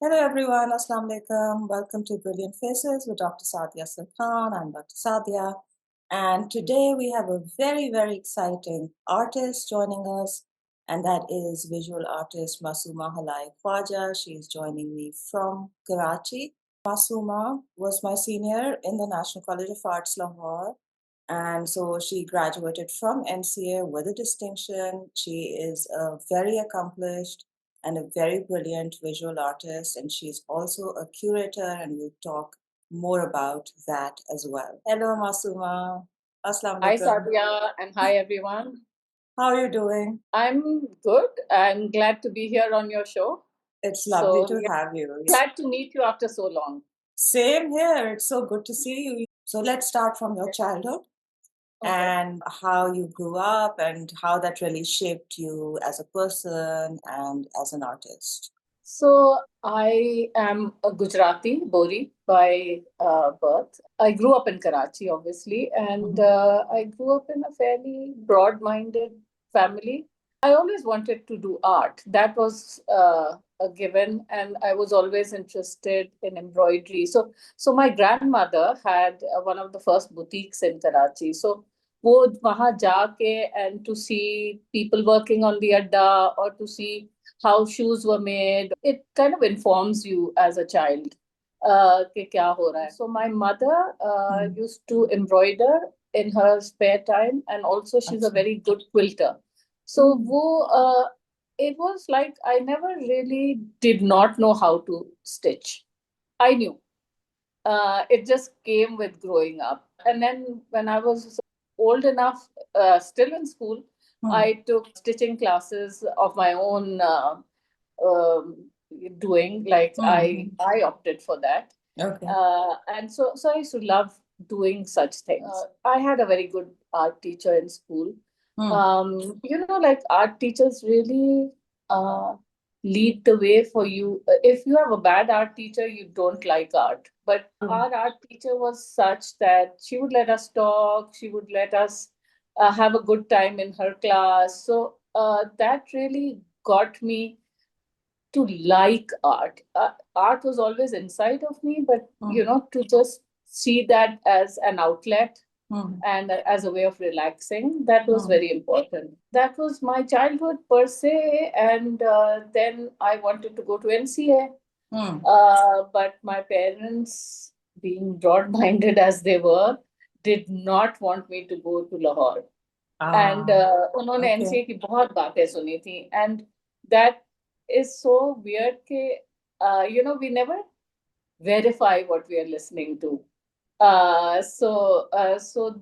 Hello everyone, Assalamu alaikum. Welcome to Brilliant Faces with Dr. Saadia Asghar Khan. I'm Dr. Saadia, and today we have a very exciting artist joining us, and that is visual artist Masuma Halai Khwaja. She's joining me from Karachi. Masuma was my senior in the National College of Arts, Lahore, and so she graduated from NCA with a distinction. She is a very accomplished and a very brilliant visual artist, and she's also a curator, and we'll talk more about that as well. Hello, Masuma. Assalamu Hi, alaikum. Saadia, and hi, everyone. How are you doing? I'm good. I'm glad to be here on your show. It's lovely to Yeah, have you. glad to meet you after so long. Same here. It's so good to see you. So let's start from your childhood and how you grew up and how that really shaped you as a person and as an artist. So I am a Gujarati, Bori, by birth. I grew up in Karachi, obviously, and I grew up in a fairly broad-minded family. I always wanted to do art. That was a given, and I was always interested in embroidery. So my grandmother had one of the first boutiques in Karachi. So वो वहाँ जाके and to see people working on the adda or to see how shoes were made, it kind of informs you as a child कि क्या हो रहा है. So my mother used to embroider in her spare time, and also she's a very good quilter. So it was like I never really did not know how to stitch. I knew. It just came with growing up. And then when I was old enough, still in school, I took stitching classes of my own um, doing. Like I opted for that. Okay. And so I used to love doing such things. I had a very good art teacher in school. Like art teachers really lead the way for you. If you have a bad art teacher, you don't like art. But our art teacher was such that she would let us talk, she would let us have a good time in her class. So that really got me to like art. Art was always inside of me, but to just see that as an outlet and as a way of relaxing, that was very important. That was my childhood per se, and then I wanted to go to NCA, but my parents, being broad-minded as they were, did not want me to go to Lahore. And उन्होंने NCA की बहुत बातें सुनी थी, and that is so weird कि we never verify what we are listening to. So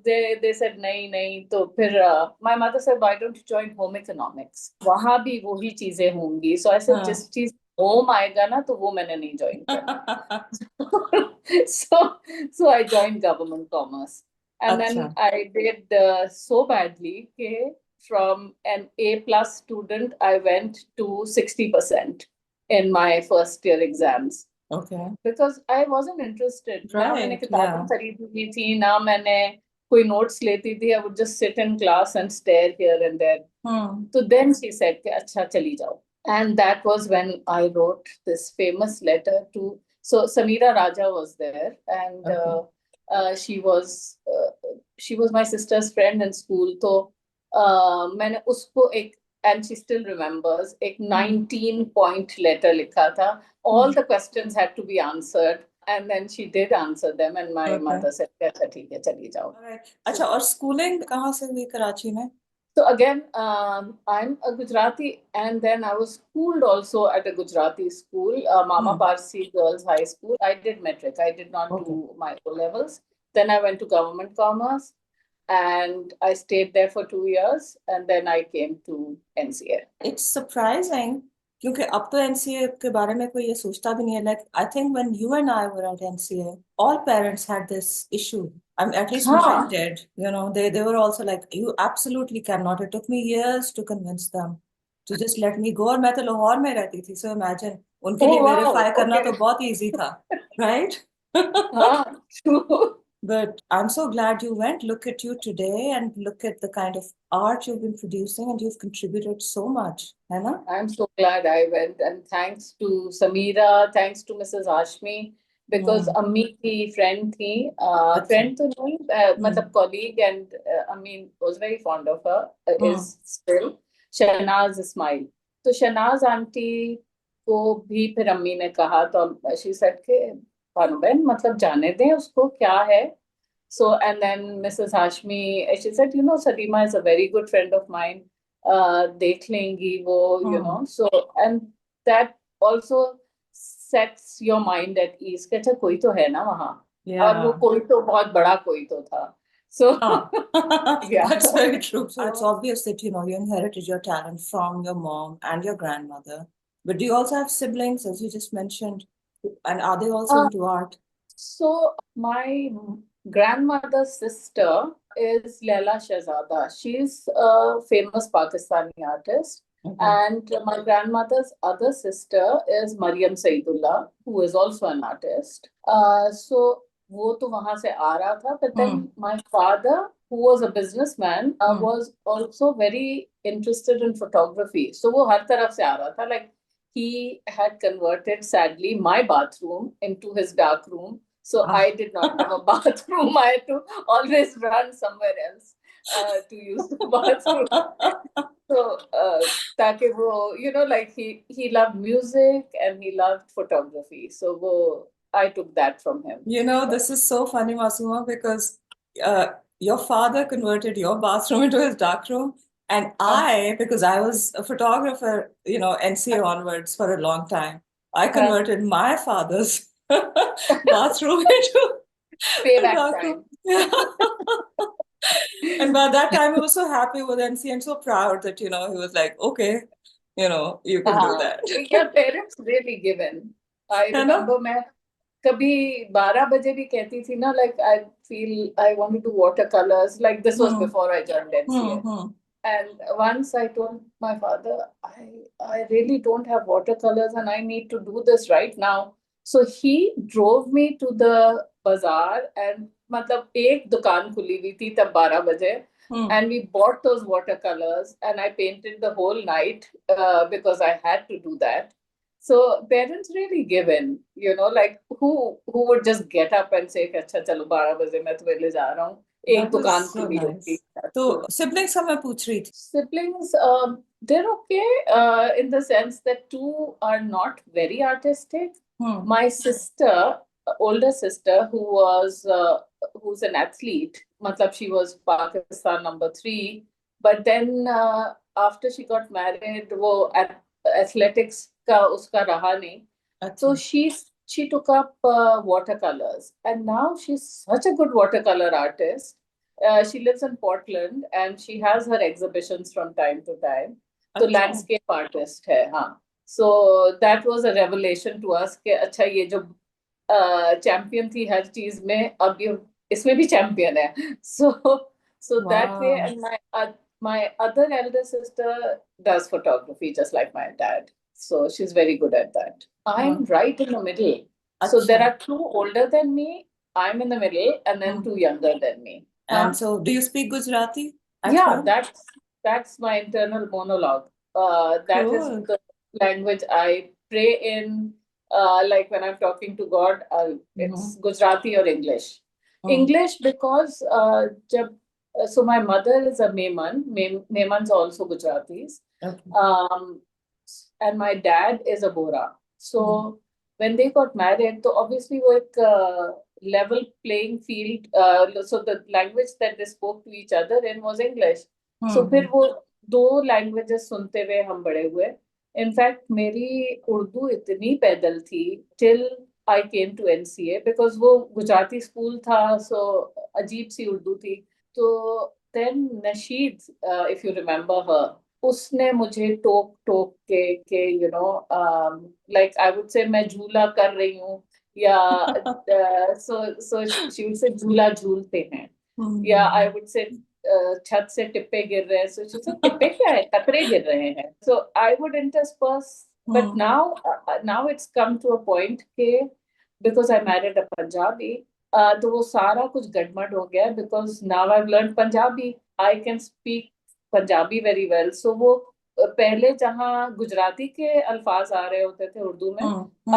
they said नहीं तो फिर my mother said, why don't you join home economics? वहाँ भी वही चीजें होंगी. So I said जिस चीज home आएगा ना तो वो मैंने नहीं join करना. So I joined government commerce. And then I did so badly कि from an A plus student, I went to 60% in my first year exams. Okay. Because I wasn't interested. ना मैंने Right. किताबें खरीदी थी, ना मैंने कोई notes लेती थी. I would just sit in class and stare here and there. So then she said कि अच्छा चली जाओ. And that was when I wrote this famous letter to. So Samira Raja was there, and she was my sister's friend in school. तो मैंने उसको एक, and she still remembers, एक 19-point letter लिखा था. All the questions had to be answered, and then she did answer them, and my mother said अच्छा ठीक है चली जाओ. अच्छा, और schooling कहाँ से हुई कराची में? So again, I'm a Gujarati, and then I was schooled also at a Gujarati school, Mama Parsi Girls High School. I did metric. I did not do my O-levels. Then I went to government commerce, and I stayed there for 2 years, and then I came to NCA. It's surprising क्योंकि अब तो NCA के बारे में कोई ये सोचता भी नहीं है. Like I think when you and I were at NCA, all parents had this issue. At least mine did. They were also like, you absolutely cannot. It took me years to convince them to just let me go. और मैं तो लाहौर में रहती थी, so imagine उनके लिए verify करना तो बहुत easy था, right? हाँ, true. But I'm so glad you went. Look at you today and look at the kind of art you've been producing, and you've contributed so much, Hannah. I'm so glad I went, and thanks to Samira, thanks to Mrs. Hashmi, because Hmm. Ammi की friend थी, Acha. friend तो नहीं, Hmm. मतलब colleague, and Ammi was very fond of her, Hmm. is still Shehnaaz Ismail. तो Shehnaaz aunty को भी फिर अम्मी ने कहा, तो she said के भानुबेन मतलब जाने दें उसको, क्या है. So, and then Mrs. Hashmi, she said, Salima is a very good friend of mine. देख लेंगी वो, Hmm. So, and that also sets your mind at ease. कि अच्छा कोई तो है ना वहाँ. और वो Yeah. कोई तो बहुत बड़ा कोई तो था. So, Ah, yeah. that's very true. So I it's was, obvious that, you inherited your talent from your mom and your grandmother. But do you also have siblings, as you just mentioned? And are they also uh, into art? So my grandmother's sister is Laila Shahzada. She's a famous Pakistani artist. Okay. And my grandmother's other sister is Mariam Saidullah, who is also an artist. So वो तो वहां से आ रहा था. But Hmm. then my father, who was a businessman, Hmm. was also very interested in photography. So वो हर तरफ से आ रहा था. Like he had converted, sadly, my bathroom into his dark room. So Ah. I did not have a bathroom. I had to always run somewhere else to use the bathroom. So, ताकि वो, like he loved music and he loved photography. So I took that from him. This is so funny, Masuma, because uh, your father converted your bathroom into his dark room, and Uh, because I was a photographer, NCA onwards for a long time, I uh, converted my father's bathroom into a payback dark room. time. Yeah. And by that time, he was so happy with NCA and so proud that, he was like, okay, you can do that. Yeah, parents really given. I You know? remember मैं कभी 12 बजे भी कहती थी ना, like I feel I want to do watercolors. Like this was Hmm, before I joined hmm, NCA. hmm. And once I told my father, I really don't have watercolors and I need to do this right now. So he drove me to the bazaar, and मतलब एक दुकान खुली हुई थी तब 12 बजे, Hmm. and we bought those watercolors and I painted the whole night because I had to do that. So parents really give in, like who would just get up and say कि अच्छा चलो 12 बजे मैं तुम्हें ले जा रहा हूँ, एक That was दुकान so खुली होती. nice. So, siblings का मैं पूछ रही थी. Siblings, they're okay in the sense that two are not very artistic. Hmm. My sister, older sister, who's an athlete, matlab she was Pakistan number 3, but then after she got married, वो athletics का उसका रहा नहीं. So अच्छा. she took up watercolors, and now she's such a good watercolor artist. She lives in Portland and she has her exhibitions from time to time. तो अच्छा. landscape artist है, हाँ. So that was a revelation to us कि अच्छा ये जो champion थी हर चीज में, अब ये इसमें भी champion है. So that way, Wow. and my other elder sister does photography just like my dad. So she's very good at that. Huh. I'm right in the middle. So there अच्छा. are two older than me, I'm in the middle, and then Hmm. two younger than me. And so, do you speak Gujarati at Yeah, home? that's my internal monologue. That is Cool. the language I pray in. Like when I'm talking to God, Mm-hmm. it's Gujarati or English. Hmm. English because so my mother is a Mehman. Mehmans are also Gujaratis. Okay. Um, and my dad is a Bora. Hmm. So when they got married, so obviously वो एक level playing field. So the language that they spoke to each other in was English. So Hmm. फिर वो दो languages सुनते हुए हम बड़े हुए. In fact, मेरी उर्दू इतनी पैदल थी till I came to NCA because वो गुजराती स्कूल था, so अजीब सी उर्दू थी. तो then Nasheed, if you remember her, उसने मुझे टोक टोक के लाइक आई वुड से मैं झूला कर रही हूँ, या सो शी वुड से झूला झूलते हैं, या आई Hmm. वुड से छत से टिप्पे गिर रहे हैं, सो शी से टिप्पे क्या है, कतरे गिर रहे हैं. So I would intersperse. But Hmm. Now it's come to a point के because I married a Punjabi, तो वो सारा कुछ गड़बड़ हो गया because now I learn Punjabi, I can speak Punjabi very well. So वो पहले जहाँ गुजराती के अल्फाज आ रहे होते थे उर्दू में,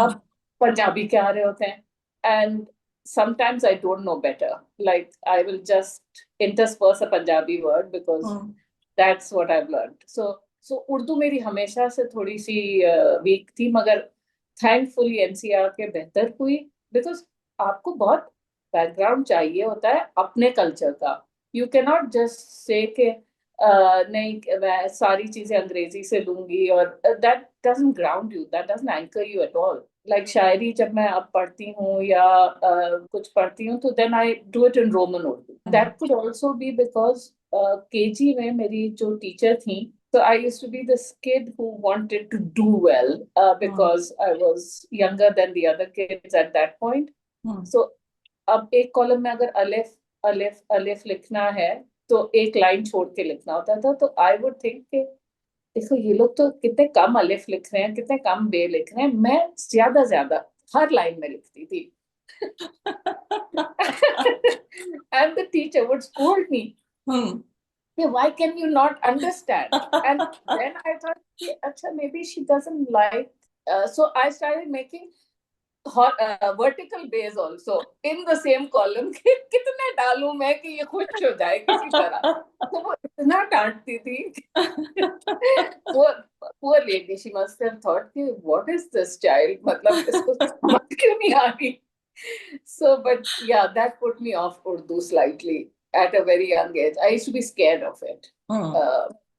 अब पंजाबी के आ रहे होते हैं. And sometimes I don't know better. Like I will just intersperse a Punjabi word because that's what I've learned. So Urdu मेरी हमेशा से थोड़ी सी वीक थी, मगर थैंकफुली एनसीआर के बेहतर हुई. बिकॉज आपको बहुत बैकग्राउंड चाहिए होता है अपने कल्चर का. You can not just say के नहीं मैं सारी चीजें अंग्रेजी से लूंगी, और that doesn't ground you, that doesn't anchor you at all. Like शायरी जब मैं अब पढ़ती हूँ या कुछ पढ़ती हूँ, तो then I do it in Roman Urdu. That could also be because KG में मेरी जो टीचर थी, so I used to be this kid who wanted to do well because I was younger than the other kids at that point. So अब एक column में अगर अलिफ अलिफ अलिफ लिखना है तो एक लाइन छोड़ के लिखना होता था. तो आई वुड थिंक कि देखो ये लोग तो कितने कम अलिफ लिख रहे हैं, कितने कम बे लिख रहे हैं, मैं ज्यादा ज्यादा हर लाइन में लिखती थी. And the teacher would scold me. Why can you not understand? And then I thought, Acha, maybe she doesn't like. So I started making vertical bays also in the same column. कितने डालूं मैं कि ये खुश हो जाए किसी तरह. तो वो इतना डांटती थी. Poor lady, she must have thought कि what is this child, मतलब इसको समझ क्यों नहीं आ रही. So, but yeah, that put me off Urdu slightly at a very young age. I used to be scared of it.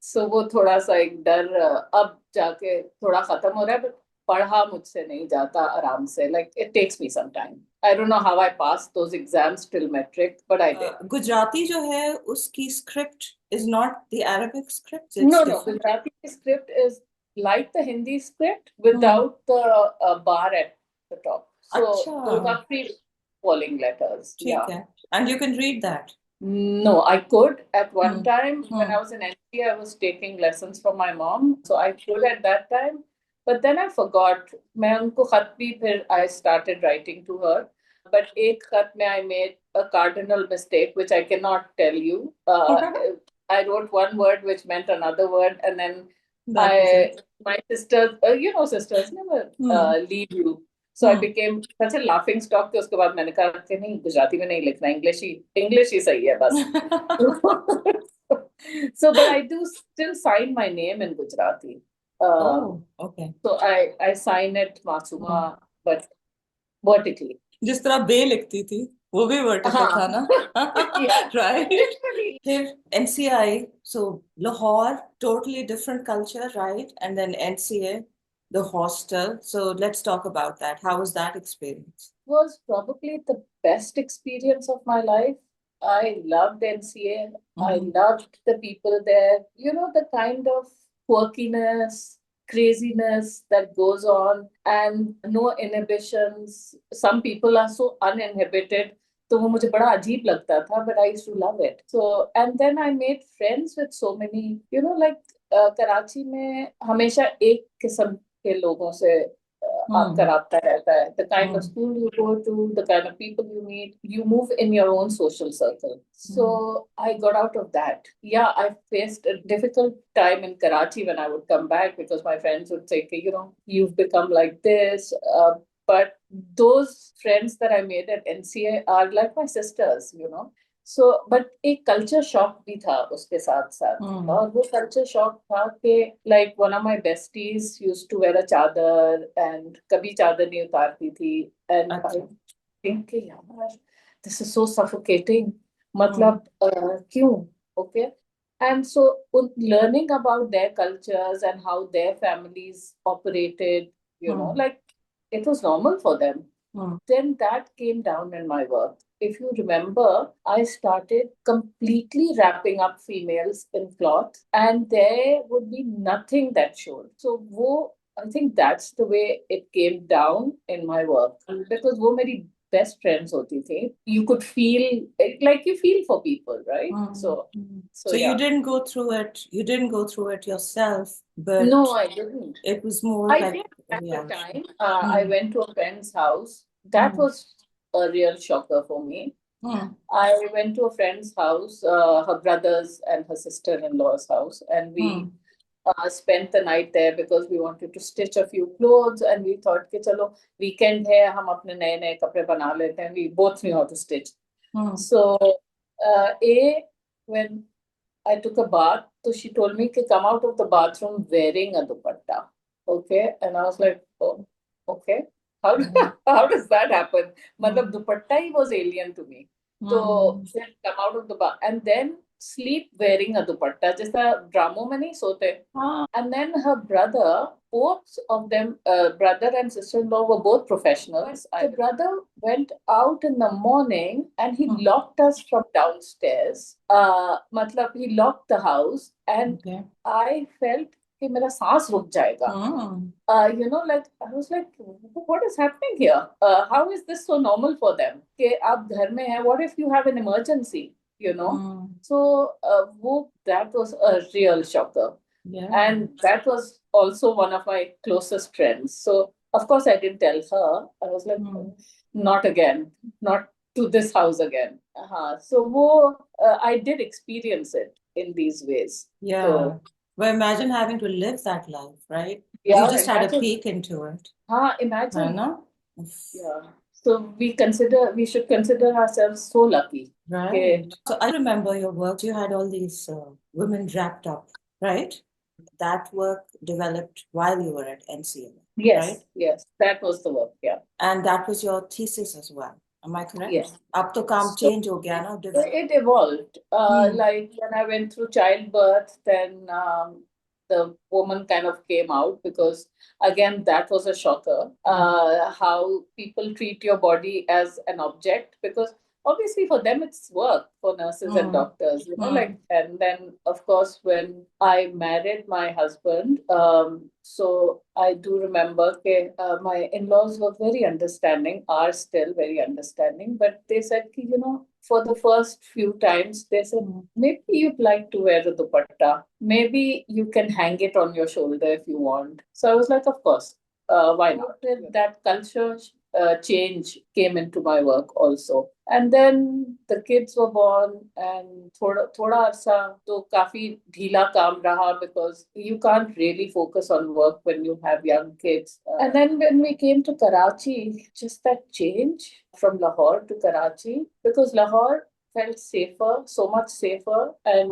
So वो थोड़ा सा एक डर अब जाके थोड़ा खत्म हो रहा है, but पढ़ा मुझसे नहीं जाता आराम से. Like it takes me some time. I don't know how I passed those exams till metric, but I did. Gujarati जो है उसकी script is not the Arabic script. No, Gujarati script is like the Hindi script without the bar at the top. So those are free falling letters. Yeah. And you can read that. No, I could at one time. When I was in NC, I was taking lessons from my mom. So I could at that time. But then I forgot. मैं उनको खत भी फिर I started writing to her. But एक खत में I made a cardinal mistake, which I cannot tell you. I wrote one word which meant another word, and then my sisters, sisters never leave you. So I became such a laughing stock कि उसके बाद मैंने कहा कि नहीं गुजराती में नहीं लिखना, इंग्लिश ही सही है बस. So but I do still sign my name in Gujarati. Okay. So I sign it Masuma, but vertically. जिस तरह बे लिखती थी वो भी vertical था ना. Right. फिर NCI, so Lahore, totally different culture, right? And then NCA, the hostel. So let's talk about that. How was that experience? It was probably the best experience of my life. I loved NCA. I loved the people there. You know, the kind of quirkiness, craziness that goes on, and no inhibitions. Some people are so uninhibited. तो वो मुझे बड़ा अजीब लगता था, but I used to love it. So and then I made friends with so many, like Karachi में हमेशा एक किस्म के लोगों से आपका राब्ता रहता है. The kind of school you go to, the kind of people you meet, you move in your own social circle. So I got out of that. Yeah, I faced a difficult time in Karachi when I would come back because my friends would say, you've become like this. But those friends that I made at NCA are like my sisters, So, but एक culture shock भी था उसके साथ साथ. और वो culture shock था कि like one of my besties used to wear a चादर and कभी चादर नहीं उतारती थी. And I think यार this is so suffocating. मतलब क्यों? Okay. And so learning about their cultures and how their families operated, like it was normal for them. Then that came down in my work. If you remember, I started completely wrapping up females in cloth, and there would be nothing that showed. So I think that's the way it came down in my work. Because wo meri best friends hoti thi. You could feel, like you feel for people, right? So yeah. You didn't go through it. You didn't go through it yourself, but no, I didn't. It was more I like did at the time. I went to a friend's house. That was a real shocker for me. I went to a friend's house, her brother's and her sister-in-law's house, and we spent the night there because we wanted to stitch a few clothes, and we thought कि चलो weekend है, हम अपने नए नए कपड़े बना लेते हैं. We both knew how to stitch. So when I took a bath, so she told me to come out of the bathroom wearing a dupatta. Okay, and I was like, oh, okay. How does that happen? Matlab dupatta he was alien to me. So then come out of the bath and then sleep wearing a dupatta. जैसा ड्रामों में नहीं सोते. And then her brother, both of them, brother and sister-in-law, were both professionals. The brother went out in the morning and he locked us from downstairs. Matlab, he locked the house, and I felt कि मेरा सांस रुक जाएगा. Like I was like, what is happening here? How is this so normal for them? कि आप घर में हैं, what if you have an emergency? So that was a real shocker. And that was also one of my closest friends. So of course I didn't tell her. I was like, not again, not to this house again. So I did experience it in these ways. So, well, imagine having to live that life, right? Yeah, you just had a peek into it. Imagine. No? Yeah. So we should consider ourselves so lucky. Right. Okay. So I remember your work. You had all these women wrapped up, right? That work developed while you were at NCL. Yes, right? Yes, that was the work. Yeah. And that was your thesis as well. Am I correct? Yes. Ab to kaam change ho gaya na? It evolved. Like when I went through childbirth, then the woman kind of came out because, again, that was a shocker. How people treat your body as an object, because obviously for them it's work, for nurses and doctors, like. And then of course when I married my husband, so I do remember that my in-laws were very understanding, are still very understanding, but they said for the first few times they said maybe you'd like to wear a dupatta, maybe you can hang it on your shoulder if you want. So I was like, of course, why not? That culture change came into my work also. And then the kids were born, and thoda arsa to kafi dheela kaam raha, because you can't really focus on work when you have young kids. And then when we came to Karachi, just that change from Lahore to Karachi, because Lahore felt safer, so much safer, and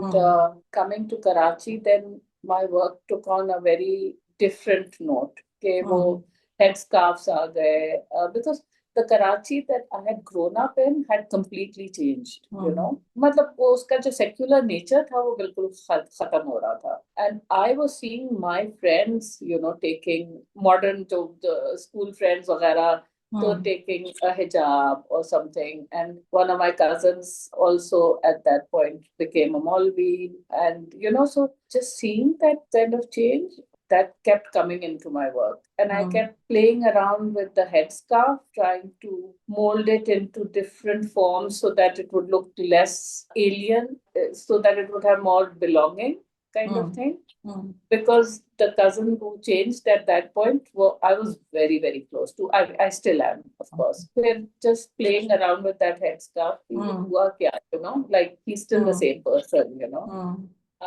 coming to Karachi, then my work took on a very different note. वो headscarves आ गए, because the Karachi that I had grown up in had completely changed. मतलब वो उसका जो secular nature था वो बिल्कुल खत्म हो रहा था. And I was seeing my friends, taking modern the school friends वगैरह, so taking a hijab or something. And one of my cousins also at that point became a Maulvi. And, so just seeing that kind of change, that kept coming into my work. And I kept playing around with the headscarf, trying to mold it into different forms so that it would look less alien, so that it would have more belonging kind of thing. Because the cousin who changed at that point, I was very, very close to. I still am, of course. We're just playing around with that headscarf. Like he's still the same person,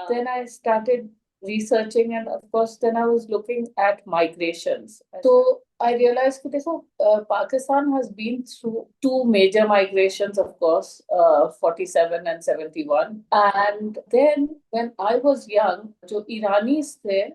Then I started researching, and of course then I was looking at migrations. So I realized that Pakistan has been through two major migrations, of course, 47 and 71. And then when I was young, jo Iranis the,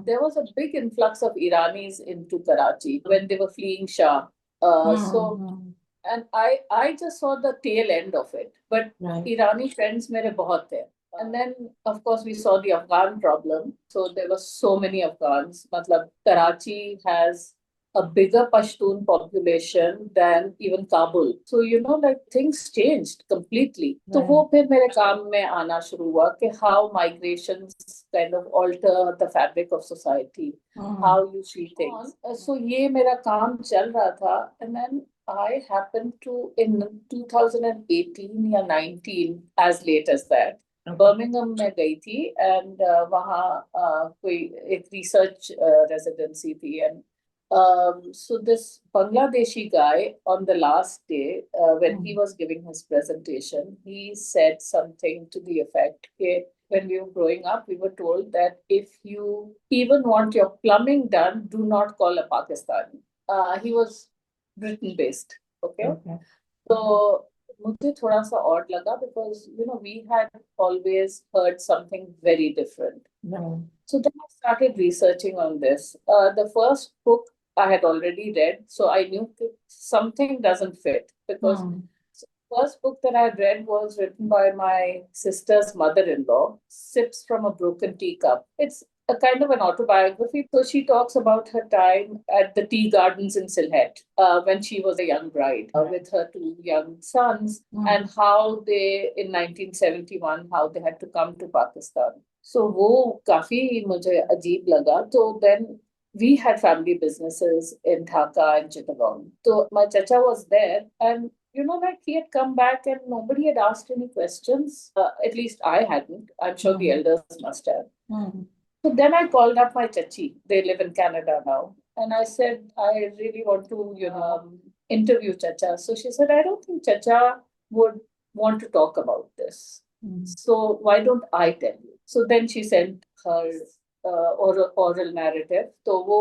there was a big influx of Iranis into Karachi when they were fleeing Shah. And I just saw the tail end of it. But Irani friends mere bahut hai. And then, of course, we saw the Afghan problem. So there were so many Afghans. Matlab, Karachi has a bigger Pashtun population than even Kabul. So, like things changed completely. So वो फिर मेरे काम में आना शुरू हुआ कि how migrations kind of alter the fabric of society, how you see things. So ये मेरा काम चल रहा था. And then I happened to, in 2018 or 19, as late as that, Birmingham में गई थी, एंड वहाँ कोई एक रिसर्च रेजिडेंसी थी, and So this Bangladeshi guy on the last day, when he was giving his presentation, he said something to the effect, okay, when we were growing up, we were told that if you even want your plumbing done, do not call a Pakistani. He was Britain based, okay? So मुझे थोड़ा सा odd लगा because we had always heard something very different. So then I started researching on this. The first book I had already read, so I knew that something doesn't fit because the first book that I had read was written by my sister's mother-in-law, Sips from a Broken Teacup. It's a kind of an autobiography. So she talks about her time at the tea gardens in Sylhet when she was a young bride with her two young sons and how they, in 1971, how they had to come to Pakistan. So वो काफी मुझे अजीब लगा. So then we had family businesses in Dhaka and Chittagong. So my chacha was there and like he had come back and nobody had asked any questions. At least I hadn't. I'm sure the elders must have. So then I called up my chachi. They live in Canada now. And I said, I really want to, interview Chacha. So she said, I don't think Chacha would want to talk about this. So why don't I tell you? So then she sent her oral narrative. तो वो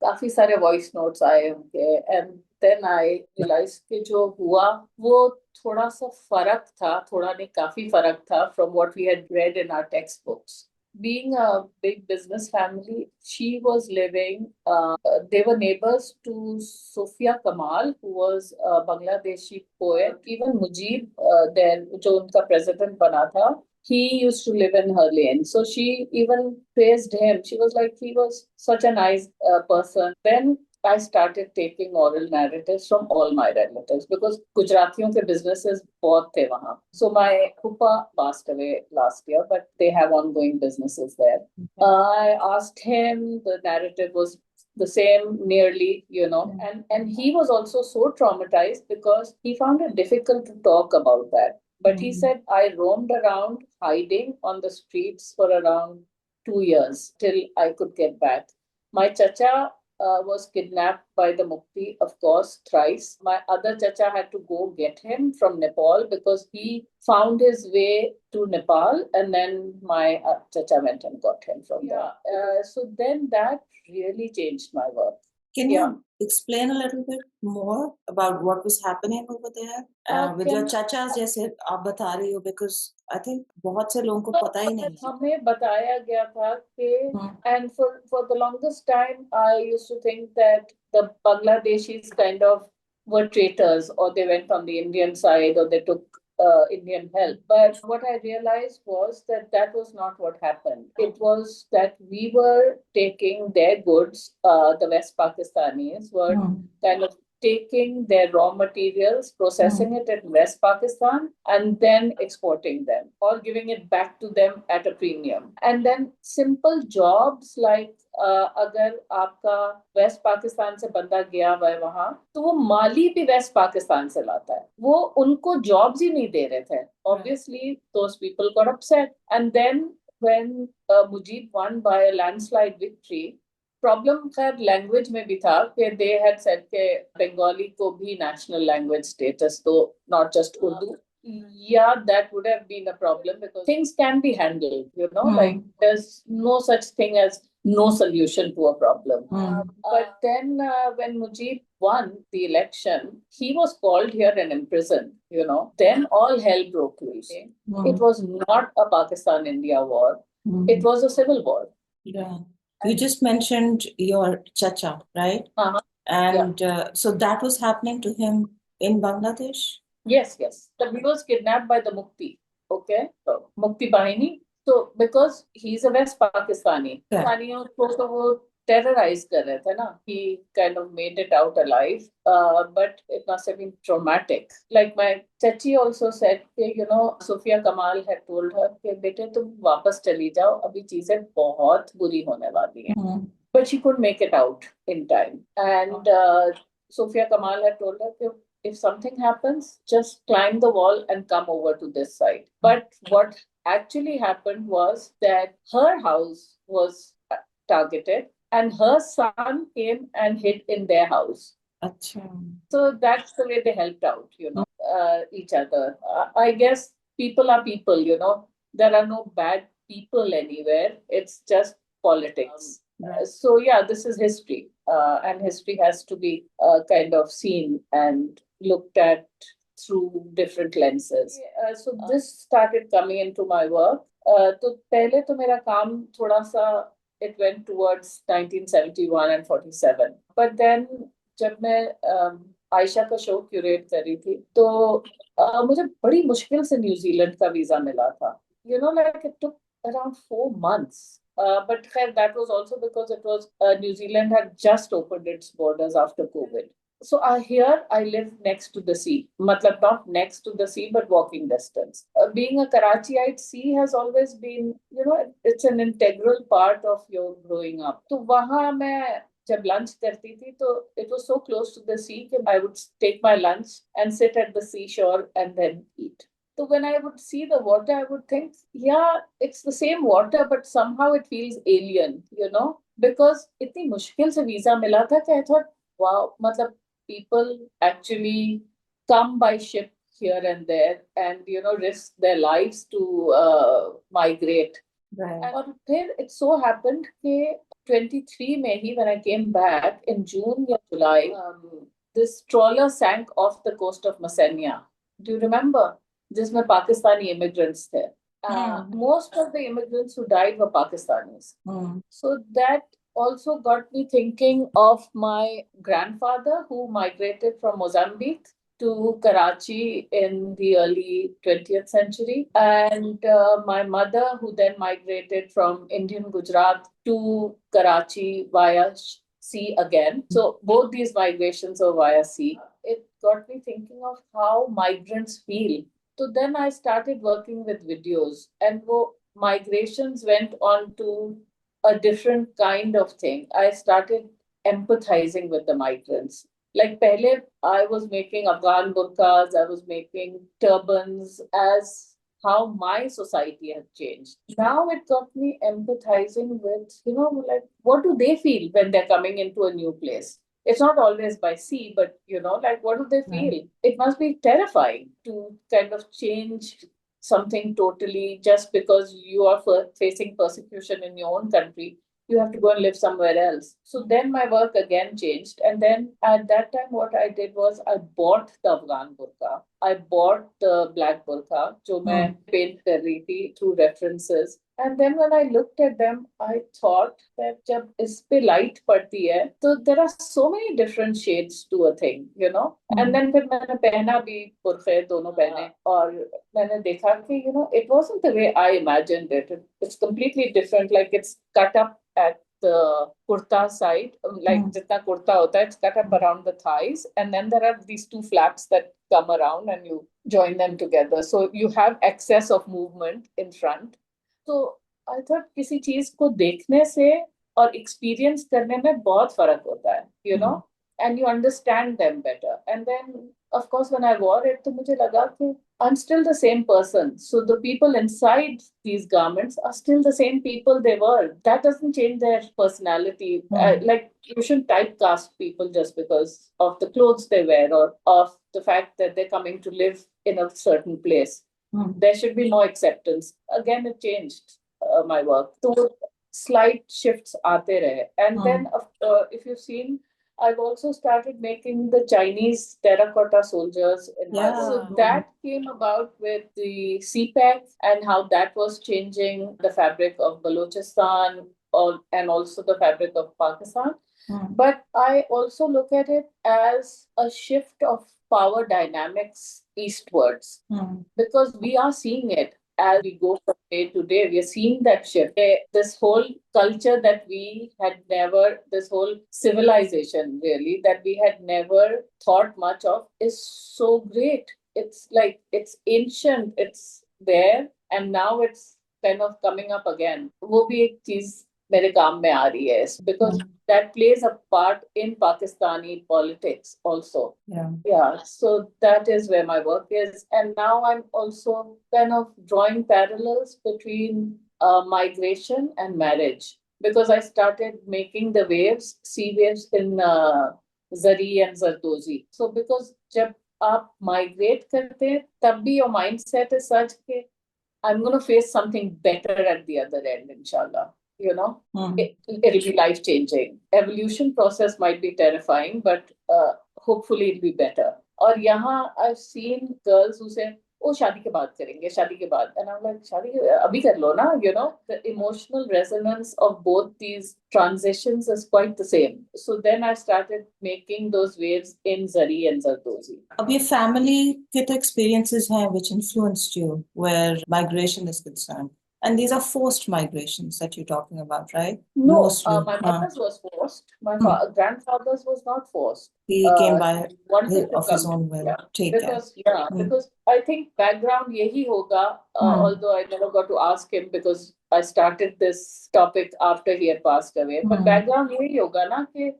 काफी सारे voice notes आए उनके and then I realized कि जो हुआ वो थोड़ा सा फर्क था, थोड़ा नहीं काफी फर्क था from what we had read in our textbooks. Being a big business family, she was living, they were neighbors to Sophia Kamal, who was a Bangladeshi poet. Even Mujib, then, जो उनका president बना था, he used to live in her lane. So she even praised him. She was like, he was such a nice person. Then I started taking oral narratives from all my relatives because Gujaratiyon ke businesses बहुत थे वहाँ. So my Phupa passed away last year, but they have ongoing businesses there. I asked him, the narrative was the same nearly, and he was also so traumatized because he found it difficult to talk about that. But he said, I roamed around hiding on the streets for around 2 years till I could get back. My chacha was kidnapped by the Mukti, of course, thrice. My other chacha had to go get him from Nepal because he found his way to Nepal and then my chacha went and got him from there. So then that really changed my work. Can you explain a little bit more about what was happening over there with your chachas जैसे आप बता रही हो because I think बहुत से लोगों को पता ही नहीं है. हमें बताया गया था कि and for the longest time I used to think that the Bangladeshis kind of were traitors or they went on the Indian side or they took Indian help. But what I realized was that that was not what happened. It was that we were taking their goods, the West Pakistanis were kind of taking their raw materials, processing it in West Pakistan, and then exporting them or giving it back to them at a premium. And then simple jobs like अगर आपका waste Pakistan से बंदा गया हुआ है वहां तो वो माली भी वेस्ट पाकिस्तान से लाता है वो उनको जॉब्स ही नहीं दे रहे थे obviously those people got upset and then when Mujib won by a landslide victory problem खैर लैंग्वेज में भी था कि दे हैड सेड के बंगाली को भी नेशनल लैंग्वेज स्टेटस दो not just Urdu yeah that would have been a problem because things can be handled like there's no such thing as no solution to a problem but then when Mujib won the election he was called here and imprisoned then all hell broke loose it was not a Pakistan India war it was a civil war. You just mentioned your chacha, right? And so that was happening to him in Bangladesh? Yes. But he was kidnapped by the Mukti. Okay? So, Mukti Bahini. So, because he's a West Pakistani, Pakistaniyon ko to wo terrorize kar rahe the na. He kind of made it out alive. But it must have been traumatic. Like my chachi also said, Sophia Kamal had told her, bete tum wapas chali jao, abhi cheezein bahut buri hone wali hain. But she couldn't make it out in time. And Sophia Kamal had told her, if something happens, just climb the wall and come over to this side. But what actually happened was that her house was targeted and her son came and hid in their house. Achha. So that's the way they helped out, each other. I guess people are people, There are no bad people anywhere. It's just politics. So yeah, this is history, and history has to be kind of seen and looked at through different lenses. So this started coming into my work. तो पहले तो मेरा काम थोड़ा सा it went towards 1971 and 47. But then जब मैं आयशा का शो क्यूरेट कर रही थी तो मुझे बड़ी मुश्किल से न्यूजीलैंड का वीजा मिला था. Like it took around 4 months. But that was also because it was New Zealand had just opened its borders after COVID. So here I live next to the sea. Matlab not next to the sea, but walking distance. Being a Karachiite, sea has always been, it's an integral part of your growing up. So वहाँ मैं जब lunch करती थी तो it was so close to the sea that I would take my lunch and sit at the seashore and then eat. So when I would see the water, I would think, yeah, it's the same water, but somehow it feels alien, because इतनी मुश्किल से visa मिला था कि I thought, wow, मतलब people actually come by ship here and there and risk their lives to migrate. Right. And then it so happened that 23 में ही when I came back in June or July, this trawler sank off the coast of Masenia. Do you remember? जिसमें Pakistani immigrants थे. Most of the immigrants who died were Pakistanis. So that also got me thinking of my grandfather who migrated from Mozambique to Karachi in the early 20th century, and my mother who then migrated from Indian Gujarat to Karachi via sea again. So both these migrations are via sea. It got me thinking of how migrants feel. So then I started working with videos, and migrations went on to a different kind of thing. I started empathizing with the migrants. Like pehle, I was making Afghan burqas, I was making turbans as how my society had changed. Now it got me empathizing with, like what do they feel when they're coming into a new place? It's not always by sea, but like what do they feel? Right. It must be terrifying to kind of change something totally just because you are facing persecution in your own country. You have to go and live somewhere else. So then my work again changed. And then at that time, what I did was I bought the Afghan burqa. I bought the black burqa, जो मैं paint कर रही थी through references. And then when I looked at them, I thought that जब इस पे light पड़ती है, तो there are so many different shades to a thing, And then फिर मैंने पहना भी बुर्खे दोनों पहने और मैंने देखा कि it wasn't the way I imagined it. It's completely different. Like it's cut up at the kurta side, like jitna kurta hota hai, it's cut up around the thighs, and then there are these two flaps that come around and you join them together. So you have excess of movement in front. So I thought किसी चीज को देखने से और experience करने में बहुत फर्क होता है, and you understand them better. And then, of course, when I wore it, तो मुझे लगा कि I'm still the same person. So the people inside these garments are still the same people they were. That doesn't change their personality. Like you shouldn't typecast people just because of the clothes they wear or of the fact that they're coming to live in a certain place. There should be more acceptance. Again, it changed my work. So slight shifts aate rahe. And then if you've seen, I've also started making the Chinese terracotta soldiers. So that came about with the CPEC and how that was changing the fabric of Balochistan and also the fabric of Pakistan. But I also look at it as a shift of power dynamics eastwards because we are seeing it as we go from day to day. We are seeing that shift. This whole culture that we had never, this whole civilization really, that we had never thought much of is so great. It's like, it's ancient, it's there, and now it's kind of coming up again. वो भी एक चीज मेरे काम में आ रही है because that plays a part in Pakistani politics also. Yeah. So that is where my work is. And now I'm also kind of drawing parallels between migration and marriage. because I started making the waves, sea waves in Zari and Zardozi. So because जब आप migrate करते हैं, तब भी your mindset is such कि I'm going to face something better at the other end, inshallah. You know, it'll be life changing. Evolution process might be terrifying, but hopefully it'll be better. और यहाँ I've seen girls who say, "Oh, शादी के बाद करेंगे, शादी के बाद," and I'm like, "शादी अभी कर लो ना." You know, the emotional resonance of both these transitions is quite the same. So then I started making those waves in Zari and Zardozi. अब ये family के तो experiences हैं which influenced you where migration is concerned. And these are forced migrations that you're talking about, right? No, Mostly. my mother's was forced. My grandfather's was not forced. He came by wanted to of his come. own will. Yeah, ठीक है. because I think background यही होगा. Although I never got to ask him because I started this topic after he had passed away. But background यही होगा ना कि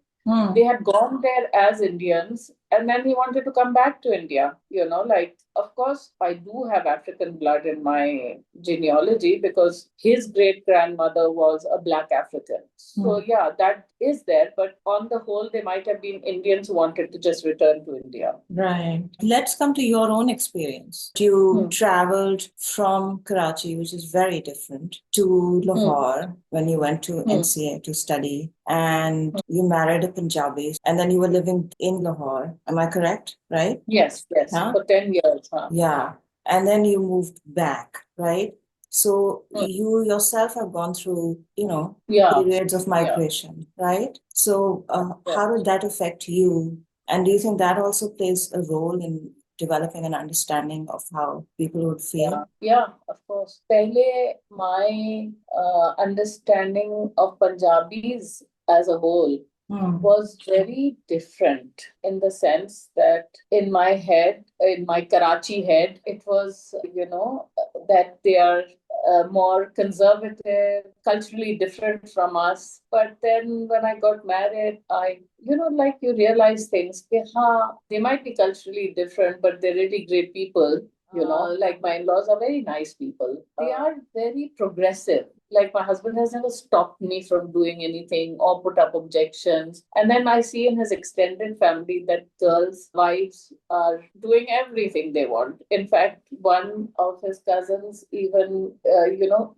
they had gone there as Indians and then he wanted to come back to India. You know, like, of course, I do have African blood in my genealogy because his great grandmother was a black African. So, yeah, that is there. But on the whole, they might have been Indians who wanted to just return to India. Right. Let's come to your own experience. You traveled from Karachi, which is very different, to Lahore when you went to NCA to study, and you married a Punjabi, and then you were living in Lahore. Am I correct? Right? Yes. For 10 years. Yeah. And then you moved back, right? So you yourself have gone through, periods of migration, right? So how did that affect you? And do you think that also plays a role in developing an understanding of how people would feel? Yeah, of course. Pehle, my understanding of Punjabis as a whole was very different in the sense that in my head, in my Karachi head, it was, that they are more conservative, culturally different from us. But then when I got married, like you realize things. They might be culturally different, but they're really great people. Like my in-laws are very nice people. They are very progressive. Like my husband has never stopped me from doing anything or put up objections. And then I see in his extended family that girls' wives are doing everything they want. In fact, one of his cousins even,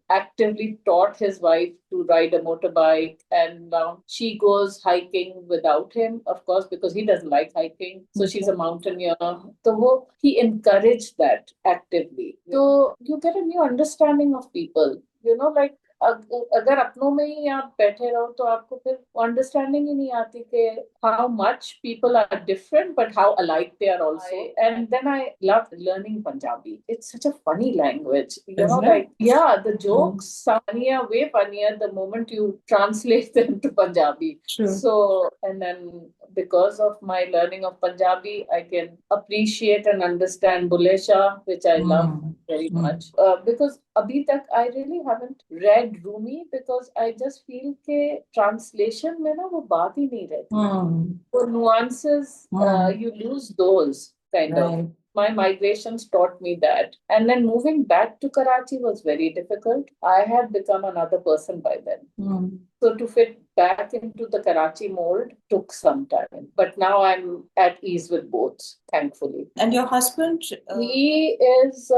actively taught his wife to ride a motorbike. And now she goes hiking without him, of course, because he doesn't like hiking. So she's a mountaineer. So he encouraged that actively. So you get a new understanding of people. Like अगर अपनों में ही आप बैठे रहो तो आपको फिर understanding ही नहीं आती कि how much people are different but how alike they are also. And then I loved learning Punjabi. It's such a funny language. The jokes sound funnier, way funnier the moment you translate them to Punjabi. True. So, and then because of my learning of Punjabi, I can appreciate and understand Bulle Shah, which I love very much. Because abhi tak I really haven't read Rumi because I just feel के translation में ना वो बात ही नहीं रहती. For nuances, you lose those kind of. My migrations taught me that. And then moving back to Karachi was very difficult. I had become another person by then. So to fit back into the Karachi mold took some time. But now I'm at ease with both, thankfully. And your husband? He is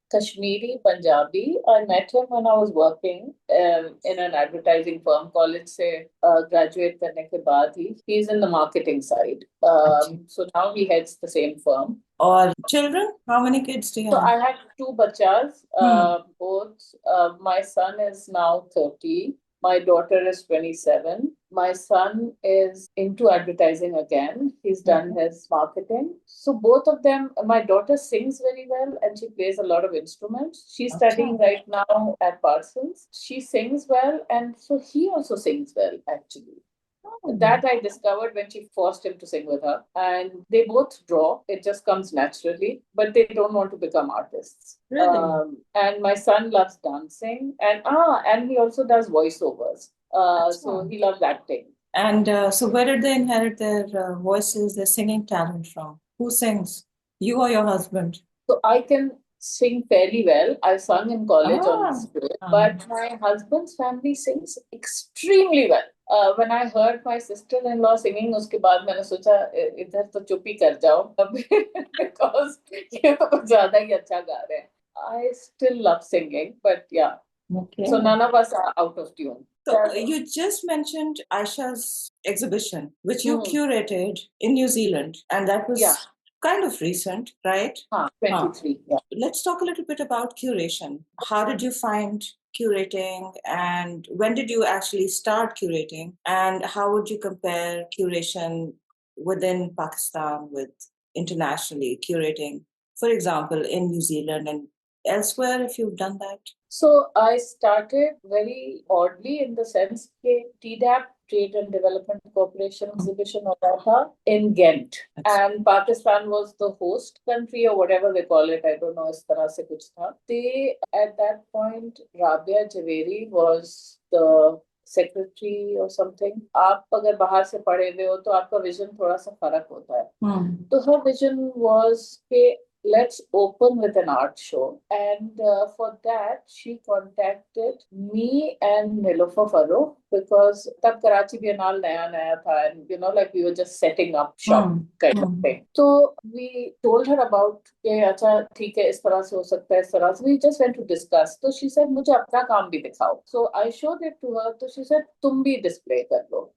Kashmiri Punjabi. I met him when I was working in an advertising firm. College से graduate करने के बाद he's in the marketing side. So now he heads the same firm. Or children? How many kids do you have? So I had 2 bachas. Both. My son is now 30. My daughter is 27. My son is into advertising again. He's done his marketing. So both of them, my daughter sings very well and she plays a lot of instruments. She's studying right now at Parsons. She sings well and so he also sings well actually. That I discovered when she forced him to sing with her. And they both draw. It just comes naturally. But they don't want to become artists. Really? And my son loves dancing. And he also does voiceovers. So he loves acting. And so where did they inherit their voices, their singing talent from? Who sings? You or your husband? So I can sing fairly well. I sung in college on stage, Ah. but my husband's family sings extremely well. When I heard my sister-in-law singing, उसके बाद मैंने सोचा इधर तो चुप ही कर जाओ because ये तो कुछ ज्यादा ही अच्छा गा रहे हैं. I still love singing, but yeah. Okay. So none of us are out of tune. So you just mentioned Aisha's exhibition, which you curated in New Zealand, and that was kind of recent, right? 23. Yeah. Let's talk a little bit about curation. How did you find curating, and when did you actually start curating, and how would you compare curation within Pakistan with internationally curating, for example, in New Zealand and elsewhere, if you've done that? So I started very oddly in the sense that TDAP, Trade and Development Corporation exhibition हो रहा था in Ghent, and Pakistan was the host country or whatever they call it. I don't know. इस तरह से कुछ था. They at that point, Rabia Javeri was the secretary or something. आप अगर बाहर से पढ़े हुए हो तो आपका विजन थोड़ा सा फर्क होता है. तो her vision was कि let's open with an art show. And for that, she contacted me and Nilofer Farooq because tab Karachi Biennale naya tha, and like we were just setting up shop kind of thing. So we told her about कि अच्छा ठीक है इस तरह से हो सकता है इस तरह से. We just went to discuss. So she said मुझे अपना काम भी दिखाओ. So I showed it to her. So she said तुम भी display कर लो.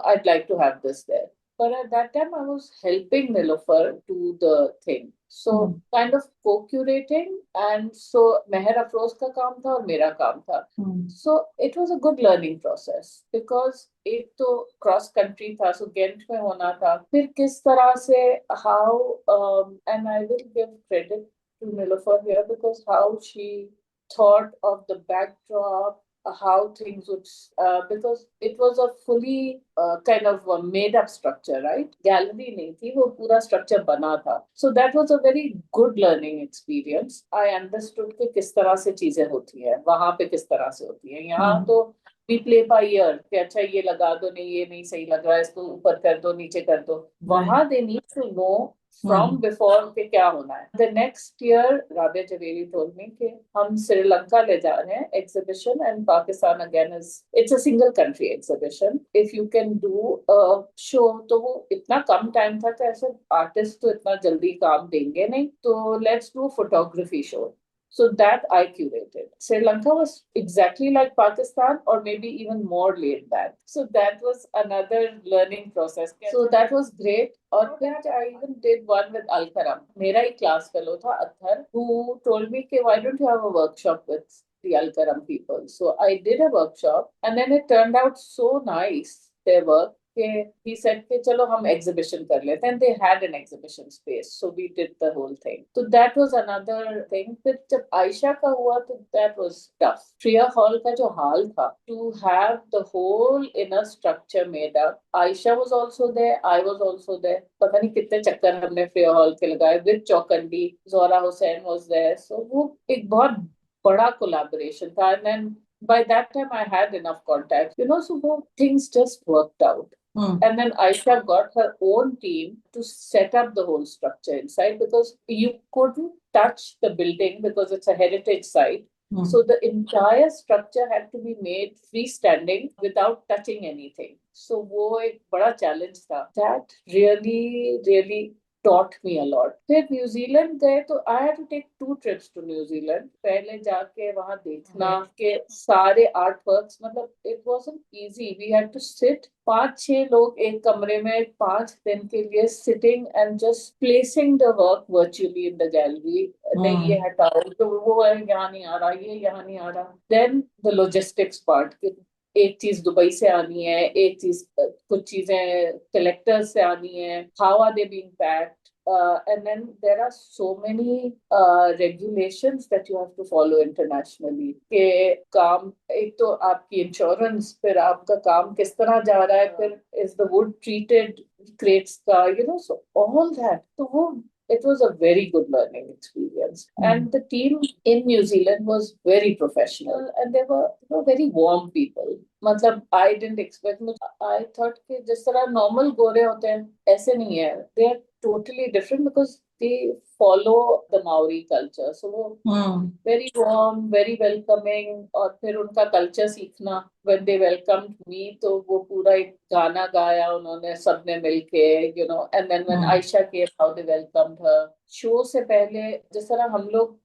I'd like to have this there. But at that time, I was helping Nilofer do the thing. So kind of co-curating, and so Meher Afroz का काम था और मेरा काम था. So it was a good learning process because एक तो cross country था, so Ghent में होना था. फिर किस तरह से and I will give credit to Nilofer here because how she thought of the backdrop, how things would, because it was a fully kind of a made up structure, right? Gallery nahi thi, wo pura structure bana tha. So that was a very good learning experience. I understood कि किस तरह से चीजें होती हैं, वहां पे किस तरह से होती हैं. यहाँ तो we play by ear कि अच्छा ये लगा दो, नहीं ये नहीं सही लग रहा है, इसको ऊपर कर दो नीचे कर दो. वहां they need to know from before के क्या होना है. The next year, Rabia Javeri told me कि हम श्रीलंका ले जा रहे हैं exhibition, and Pakistan again it's a single country exhibition. If you can do a show, तो वो इतना कम time था कि ऐसे artist तो इतना जल्दी काम देंगे नहीं, तो let's do photography show. So that I curated. Sri Lanka was exactly like Pakistan, or maybe even more laid back. So that was another learning process. So that was great. और फिर I even did one with Al-Karam. मेरा ही class fellow था Athar, who told me कि why don't you have a workshop with the Al-Karam people? So I did a workshop, and then it turned out so nice, their work. He said कि चलो हम exhibition कर लेते हैं. And they had an exhibition space, so we did the whole thing. So that was another thing. फिर जब आयशा का हुआ तो that was tough. Priya Hall का जो हाल था, to have the whole inner structure made up. Aisha was also there, I was also there. पता नहीं कितने चक्कर हमने Priya Hall के लगाए with Chaukhandi. Zora Hussain was there. So वो एक बहुत बड़ा collaboration था. And then by that time I had enough contact, so things just worked out. And then Aisha got her own team to set up the whole structure inside because you couldn't touch the building because it's a heritage site. So the entire structure had to be made freestanding without touching anything. So वो एक बड़ा challenge था. That really, really taught me a lot. फिर New Zealand गए तो I had to take 2 trips to New Zealand. पहले जाके वहां देखना के सारे आर्ट वर्क्स, मतलब it wasn't easy. We had to sit 5-6 लोग एक कमरे में 5 दिन के लिए sitting and just placing the work virtually in the gallery. नहीं ये हटाओ तो वो यहाँ नहीं आ रहा, ये यहाँ नहीं आ रहा. Then the logistics part. एक चीज दुबई से आनी है, एक चीज कुछ चीजें कलेक्टर्स से आनी है. How are they being packed? And then there are so many regulations that you have to follow internationally. के काम एक तो आपकी इंश्योरेंस, फिर आपका काम किस तरह जा रहा है, फिर is the wood treated crates का, so all that. तो वो it was a very good learning experience. And the team in New Zealand was very professional, and they were very warm people. मतलब I didn't expect much. I thought कि जिस तरह normal गोरे होते हैं ऐसे नहीं है. They are totally different because they follow the Maori culture. So very warm, very welcoming. और फिर उनका culture सीखना. When they welcomed me, तो वो पूरा एक गाना गाया उन्होंने सबने मिलके, you know. And then when Aisha came, how they welcomed her. Show से पहले जिस तरह हम लोग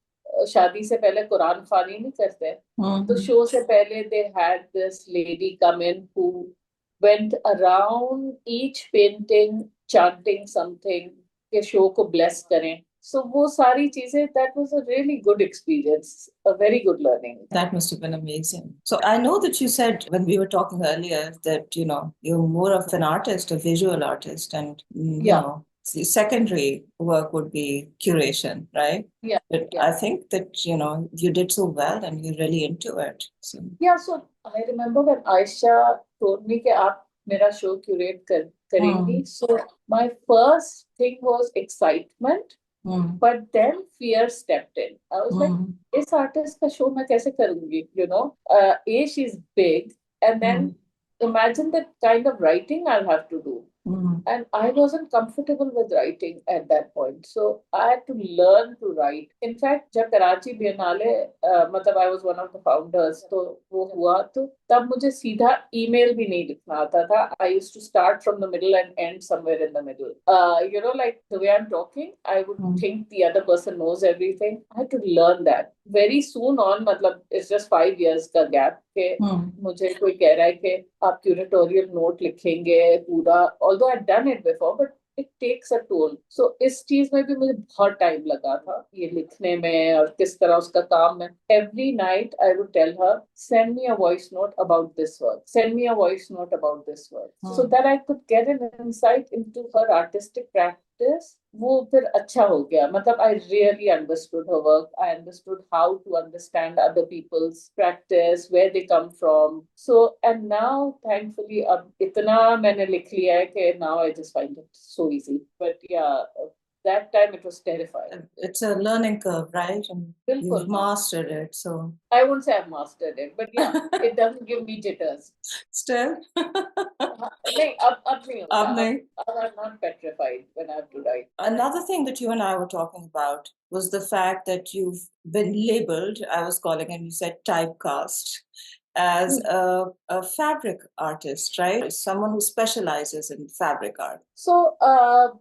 शादी से पहले कुरान खानी नहीं करते, तो शो से पहले they had this lady come in who went around each painting chanting something के शो को bless करें. So वो सारी चीजें, that was a really good experience, a very good learning. That must have been amazing. So I know that you said when we were talking earlier that, you know, you're more of an artist, a visual artist, and, you know, the secondary work would be curation, right? Yeah. But I think that, you know, you did so well and you're really into it. So. Yeah, so I remember when Aisha told me that आप मेरा show curate करेंगी. So my first thing was excitement. But then fear stepped in. I was like, this artist ka show मैं कैसे करूँगी? You know, she's big, and then imagine the kind of writing I'll have to do. And I wasn't comfortable with writing at that point. So I had to learn to write. In fact, जब कराची बियनाले, मतलब I was one of the founders, तो वो हुआ तो तब मुझे सीधा email भी नहीं लिखना आता था. I used to start from the middle and end somewhere in the middle. You know, like the way I'm talking, I would think the other person knows everything. I had to learn that. Very soon on, मतलब it's just 5 years का gap के मुझे कोई कह रहा है कि आप curatorial note लिखेंगे पूरा. Although I'd done it before, but it takes a toll. So इस चीज में भी मुझे बहुत टाइम लगा था ये लिखने में और किस तरह उसका काम है. Every night I would tell her, send me a voice note about this work. Send me a voice note about this work. So that I could get an insight into her artistic practice. वो फिर अच्छा हो गया. मतलब I really understood her work. I understood how to understand other people's practice, where they come from. So, and now, thankfully, अब इतना मैंने लिख लिया है कि now I just find it so easy. But yeah, that time it was terrifying. It's a learning curve, right? And you've mastered it, so. I won't say I've mastered it, but yeah, it doesn't give me jitters. Still? I'm not petrified when I have to write. Another thing that you and I were talking about was the fact that you've been labeled, I was calling it, you said typecast, as a fabric artist, right? Someone who specializes in fabric art. So,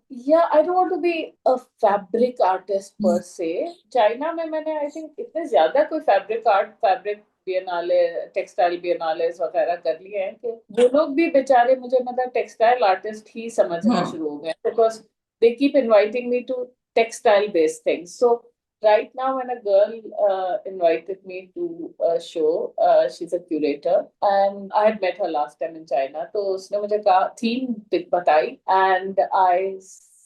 yeah, I don't want to be a fabric artist per se. China में मैंने, I think, इतने ज़्यादा कोई fabric बियनाले, textile बियनालेस वगैरह कर लिए हैं कि वो लोग भी बेचारे मुझे मतलब टेक्सटाइल आर्टिस्ट ही समझना शुरू हो गए, because they keep inviting me to textile based things. So right now when a girl invited me to a show, she's a curator and I had met her last time in China, तो उसने मुझे कहा theme बताई and I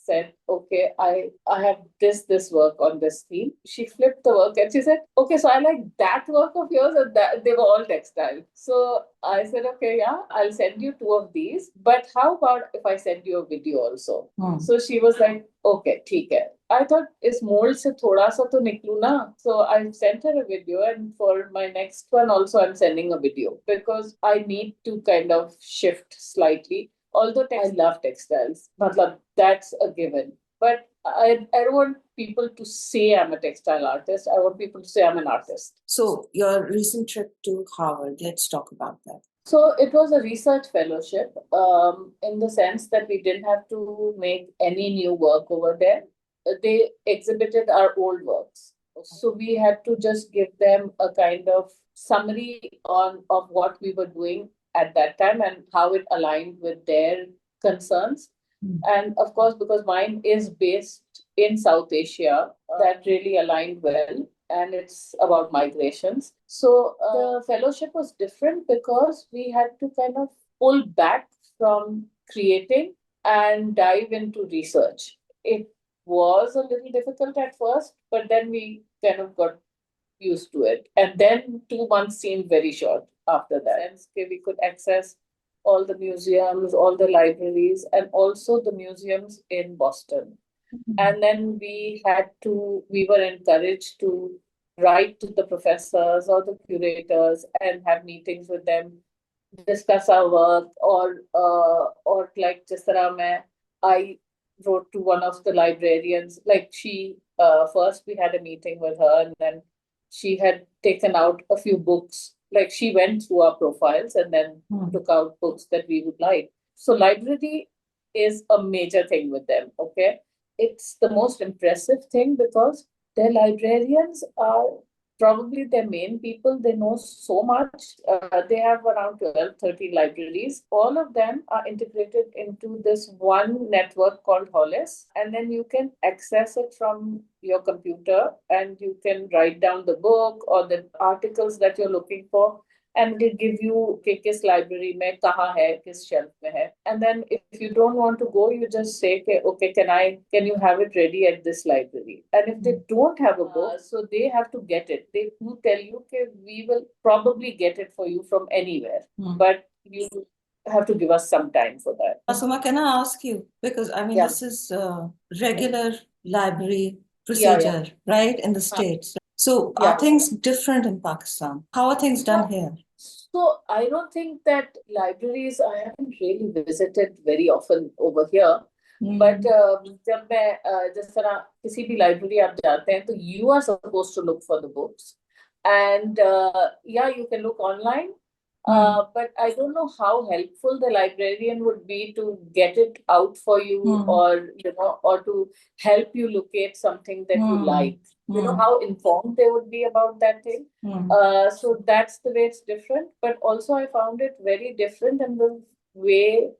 said, okay, I have this work on this theme. She flipped the work and she said, okay, so I like that work of yours and that they were all textile. So I said, okay, yeah, I'll send you 2 of these. But how about if I send you a video also? So she was like, okay, ठीक है. I thought इस mold से थोड़ा सा तो निकलूँ ना. So I sent her a video, and for my next one also I'm sending a video because I need to kind of shift slightly. Although I love textiles, matlab, that's a given. But I don't want people to say I'm a textile artist. I want people to say I'm an artist. So your recent trip to Harvard, let's talk about that. So it was a research fellowship in the sense that we didn't have to make any new work over there. They exhibited our old works. So we had to just give them a kind of summary of what we were doing at that time and how it aligned with their concerns. And of course, because mine is based in South Asia, that really aligned well. And it's about migrations. So the fellowship was different because we had to kind of pull back from creating and dive into research. It was a little difficult at first, but then we kind of got used to it. And then 2 months seemed very short after that. And we could access all the museums, all the libraries, and also the museums in Boston. And then we were encouraged to write to the professors or the curators and have meetings with them, discuss our work, or like just I wrote to one of the librarians. Like she, first we had a meeting with her, and then she had taken out a few books. Like she went through our profiles and then took out books that we would like. So library is a major thing with them. Okay, it's the most impressive thing because their librarians are probably their main people. They know so much. They have around 12, 13 libraries. All of them are integrated into this one network called Hollis. And then you can access it from your computer and you can write down the book or the articles that you're looking for. And it'll give you कि किस library में कहाँ है, किस shelf में है. And then if you don't want to go, you just say कि, okay, can you have it ready at this library? And if they don't have a book, so they have to get it. They do tell you that we will probably get it for you from anywhere, but you have to give us some time for that. Masuma, can I ask you, because I mean, this is regular library procedure, right, in the States. So are things different in Pakistan? How are things done here? So I don't think that libraries, I haven't really visited very often over here. But जब मैं जिस तरह किसी भी library आप जाते हैं, तो you are supposed to look for the books, and yeah, you can look online. But I don't know how helpful the librarian would be to get it out for you, or or to help you locate something that you like. You know how informed they would be about that thing. So that's the way it's different. But also, I found it very different in the way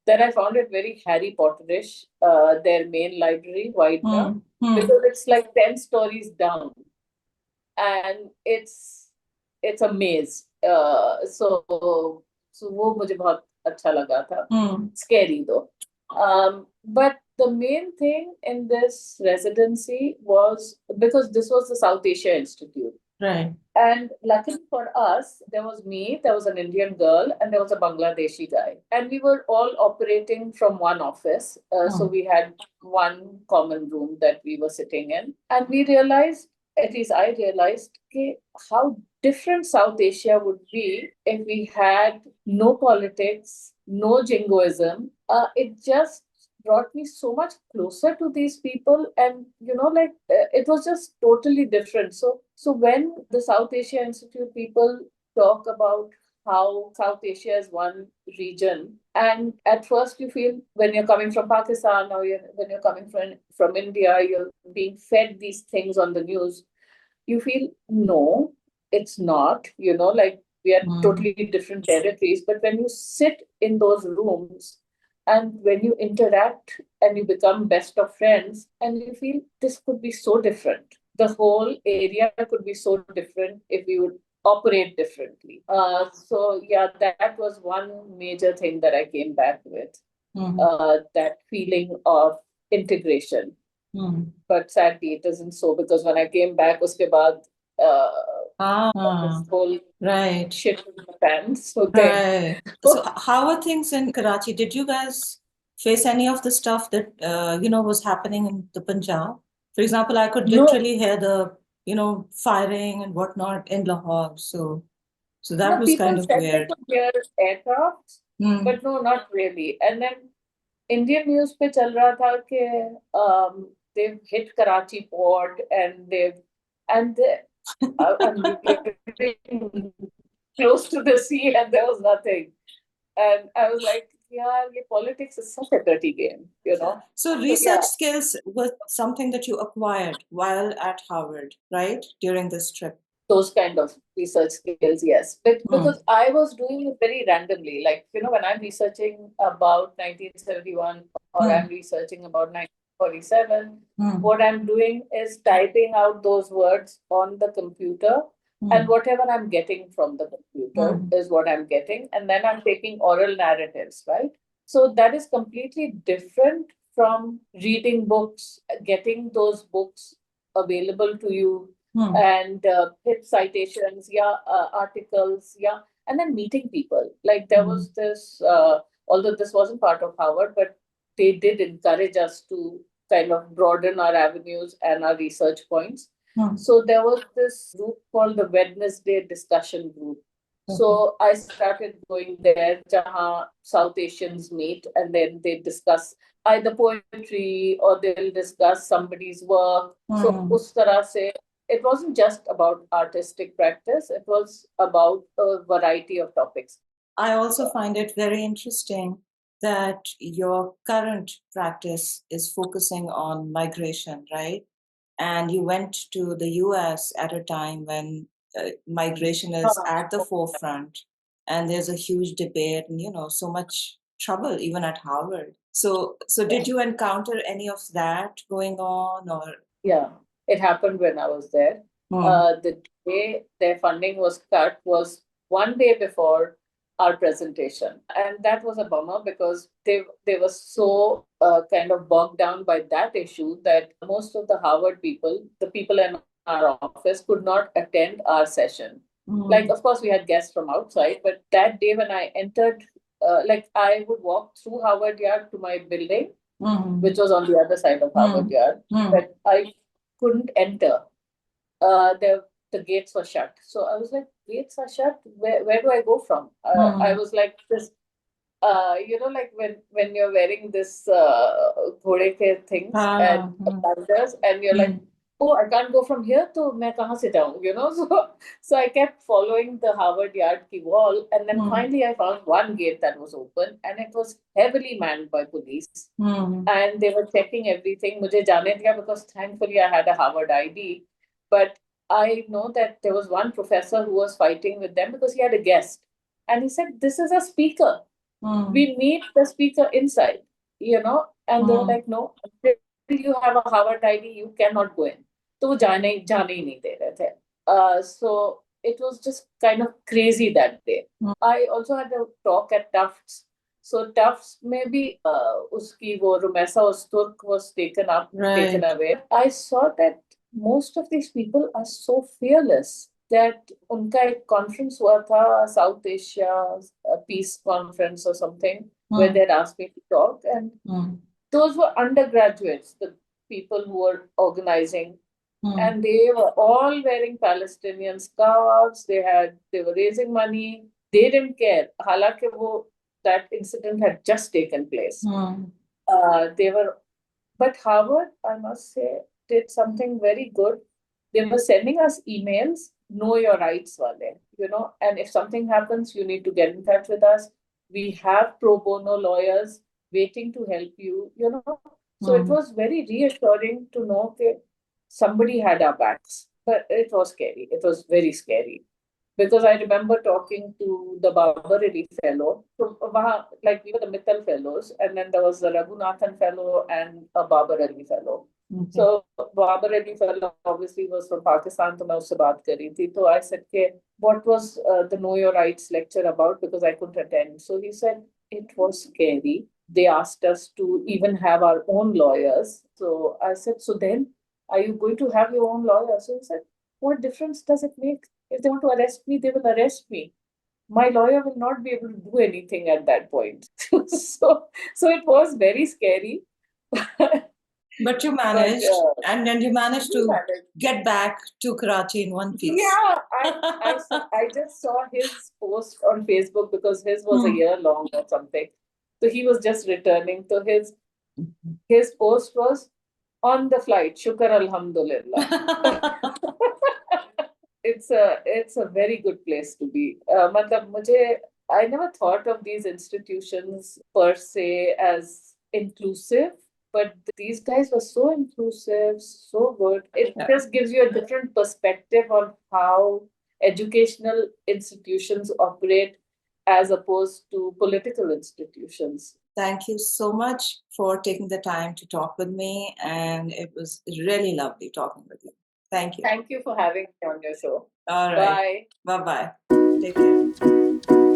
that I found it very Harry Potterish. Their main library, Widener, because it's like 10 stories down, and it's a maze. So वो मुझे बहुत अच्छा लगा था. Scary though. But the main thing in this residency was because this was the South Asia Institute. Right. And luckily for us, there was me, there was an Indian girl, and there was a Bangladeshi guy. And we were all operating from one office. So we had one common room that we were sitting in. And we realized, at least I realized, how different South Asia would be if we had no politics, no jingoism. It just brought me so much closer to these people, and it was just totally different. So when the South Asia Institute people talk about how South Asia is one region, and at first you feel when you're coming from Pakistan or when you're coming from India, you're being fed these things on the news, you feel no, it's not, like we are totally different territories. But when you sit in those rooms and when you interact and you become best of friends, and you feel this could be so different. The whole area could be so different if we would operate differently. So yeah, that was one major thing that I came back with. That feeling of integration. But sadly, it isn't so, because when I came back, uske baad, this whole shit in the pants. Right. So how are things in Karachi? Did you guys face any of the stuff that was happening in the Punjab? For example, I could literally hear the firing and whatnot in Lahore. So that was kind of weird. People said they could hear aircrafts, but no, not really. And then Indian news pe chal raha tha कि they've hit Karachi port, and I'm living close to the sea, and there was nothing. And I was like, yeah, politics is such a dirty game, So research skills was something that you acquired while at Harvard, right? During this trip. Those kind of research skills, yes. But because I was doing it very randomly, like, when I'm researching about 1971 or I'm researching about 1947, what I'm doing is typing out those words on the computer, and whatever I'm getting from the computer is what I'm getting. And then I'm taking oral narratives, right? So that is completely different from reading books, getting those books available to you, and hit citations, articles, and then meeting people. Like there was this, although this wasn't part of Harvard, but they did encourage us to kind of broaden our avenues and our research points. So there was this group called the Wednesday Discussion Group. So I started going there, jahan South Asians meet, and then they discuss. either poetry or they'll discuss somebody's work. So us tarah se, it wasn't just about artistic practice, it was about a variety of topics. I also find it very interesting that your current practice is focusing on migration, right? And you went to the US at a time when migration is at the forefront and there's a huge debate and, so much trouble even at Harvard. So did you encounter any of that going on or? Yeah, it happened when I was there. The day their funding was cut was one day before our presentation, and that was a bummer because they were so kind of bogged down by that issue that most of the Harvard people, the people in our office, could not attend our session. Like, of course, we had guests from outside, but that day when I entered, like I would walk through Harvard Yard to my building, which was on the other side of Harvard Yard, but I couldn't enter. The gates were shut. So I was like, gates are shut. Where do I go from? I was like this, like when you're wearing this ghode ke things and blinders, and you're like, oh, I can't go from here, to main kahan se jaऊं, So I kept following the Harvard Yard ki wall, and then finally I found one gate that was open, and it was heavily manned by police, and they were checking everything. Mujhe jaane diya because thankfully I had a Harvard ID, but I know that there was one professor who was fighting with them because he had a guest, and he said, "This is a speaker. We meet the speaker inside, and they were like, no, until you have a Harvard ID, you cannot go in. तो वो जाने ही नहीं दे रहे थे. So it was just kind of crazy that day. I also had a talk at Tufts. So Tufts maybe uski wo Rumesa Usturk was taken away. I saw that most of these people are so fearless that उनका एक conference हुआ था, South Asia Peace Conference or something, where they'd asked me to talk, and those were undergraduates, the people who were organizing, and they were all wearing Palestinian scarves. They were raising money. They didn't care. हालांकि that incident had just taken place. But Harvard, I must say, did something very good. They were sending us emails, know your rights wale, and if something happens, you need to get in touch with us. We have pro bono lawyers waiting to help you. So it was very reassuring to know that somebody had our backs. But it was scary. It was very scary. Because I remember talking to the Babarelli fellow. So, like we were the Mittal fellows, and then there was the Raghunathan fellow and a Babarelli fellow. So Babarelli fellow obviously was from Pakistan, so I was baat kar rahi thi. So I said, what was the Know Your Rights lecture about? Because I couldn't attend. So he said, it was scary. They asked us to even have our own lawyers. So I said, so then, are you going to have your own lawyer? So he said, what difference does it make? If they want to arrest me, they will arrest me. My lawyer will not be able to do anything at that point. so it was very scary. But you managed, and then you managed to get back to Karachi in one piece. Yeah, I just saw his post on Facebook because his was a year long or something. So he was just returning. So his post was, on the flight, Shukar Alhamdulillah. It's a very good place to be. I never thought of these institutions per se as inclusive, but these guys were so inclusive, so good. It just gives you a different perspective on how educational institutions operate as opposed to political institutions. Thank you so much for taking the time to talk with me, and it was really lovely talking with you. Thank you. Thank you for having me on your show. All right. Bye. Bye-bye. Take care.